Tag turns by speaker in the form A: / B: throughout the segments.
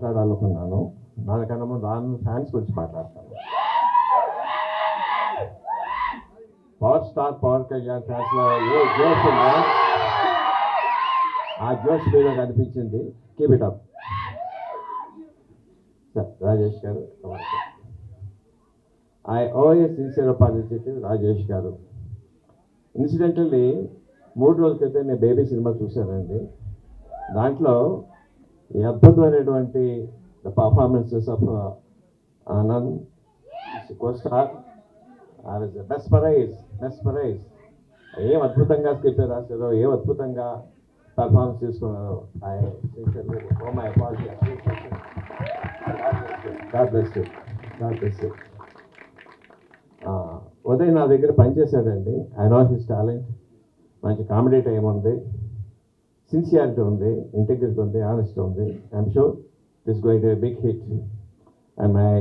A: మాట్లాడాలనుకున్నాను. దానికన్నా ముందు ఫ్యాన్స్ గురించి మాట్లాడతాను. పవర్ స్టార్ పవన్ కళ్యాణ్ ఫ్యాన్స్లో ఏ జోష్ ఉందో ఆ జోష్ మీద కనిపించింది. Keep it up. Rajesh garu, I owe a sincere apology to Rajesh garu. Incidentally 3 రోజుల క్రితం నేను బేబీ సినిమా చూశానండి. దాంట్లో ఈ అద్భుతమైనటువంటి the performances of Anand costar are is mesmerize. ఏం అద్భుతంగా స్క్రిప్ట్ రాశారో, ఏం అద్భుతంగా పర్ఫార్మెన్స్ తీసుకున్నారో. I sincerely owe my apology. God bless you. Uday నా దగ్గర పనిచేశాడండి. I know his talent. మంచి కామెడీ టైం ఉంది, సిన్సియారిటీ ఉంది, ఇంటెగ్రిటీ ఉంది, ఆనెస్టీ ఉంది. I'm sure this going to big hit. And my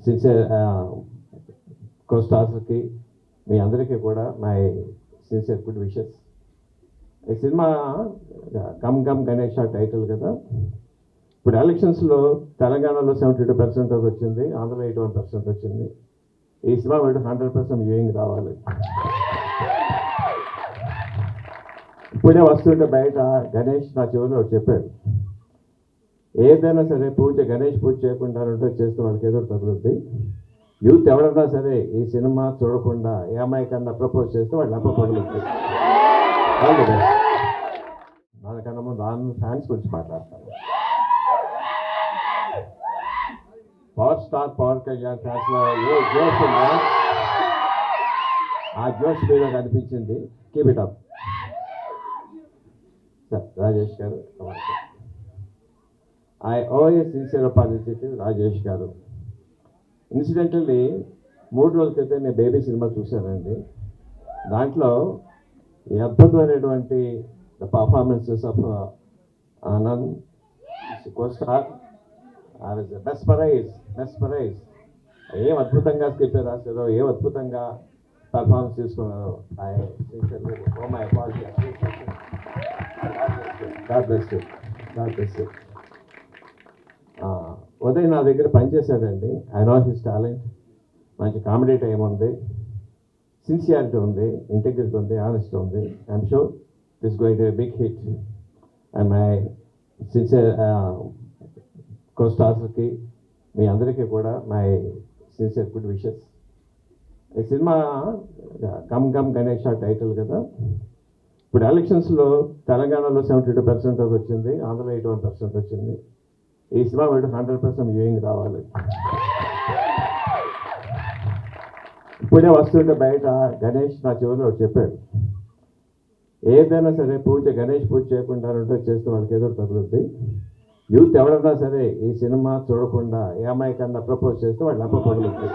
A: sincere కోస్టార్స్కి మీ అందరికీ కూడా మై సిన్సియర్ గుడ్ విషెస్. ఈ సినిమా కమ్ గణేష్ టైటిల్ కదా. ఇప్పుడు ఎలక్షన్స్లో తెలంగాణలో 72% వచ్చింది, ఆంధ్రలో 81% వచ్చింది. ఈ సినిమా వీడు 100% వ్యూయింగ్ రావాలి. ఇప్పుడే వస్తుంటే బయట గణేష్ నా చెవిలో చెప్పాడు, ఏదైనా సరే గణేష్ పూజ చేయకుండా చేస్తే వాళ్ళకి ఏదో తగులుద్ది. యూత్ ఎవరన్నా సరే ఈ సినిమా చూడకుండా ఏ అమ్మాయి కన్నా ప్రపోజ్ చేస్తే వాళ్ళు అప్ప తగులుద్ది. దానికన్నా ముందు ఫ్యాన్స్ గురించి మాట్లాడతాను. పవర్ స్టార్ పవన్ కళ్యాణ్ ఫ్యాన్స్లో ఏ జోష్ ఉందో ఆ జోష్ మీద కనిపించింది. Keep it up. Rajesh garu, I owe a sincere apology to Rajesh garu. Incidentally 3 రోజుల క్రితం నేను బేబీ సినిమా చూశానండి. దాంట్లో ఈ అద్భుతమైనటువంటి the performances of Anand costar are is mesmerize. ఏం అద్భుతంగా స్క్రిప్ట్ రాశారో, ఏం అద్భుతంగా పర్ఫార్మెన్స్ తీసుకున్నారో. I sincerely owe my apology. God bless you. Uday నా దగ్గర పనిచేశాడండి. I know his talent. మంచి కామెడీ టైం ఉంది, సిన్సియారిటీ ఉంది, ఇంటెగ్రిటీ ఉంది, ఆనెస్టీ ఉంది. I'm sure this going to big hit. And my sincere కోస్టార్స్కి మీ అందరికీ కూడా మై సిన్సియర్ గుడ్ విషెస్. ఈ సినిమా కమ్ గణేష్ టైటిల్ కదా. ఇప్పుడు ఎలక్షన్స్లో తెలంగాణలో 72% వచ్చింది, ఆంధ్రలో 81% వచ్చింది. ఈ సినిమా వీడు 100% వ్యూయింగ్ రావాలి. ఇప్పుడే వస్తుంటే బయట గణేష్ నా చెవిలో చెప్పాడు, ఏదైనా సరే గణేష్ పూజ చేయకుండా చేస్తే వాళ్ళకి ఏదో తగులుద్ది. యూత్ ఎవరన్నా సరే ఈ సినిమా చూడకుండా ఏ అమ్మాయి కన్నా ప్రపోజ్ చేస్తే వాళ్ళు అప్ప తగులుద్ది.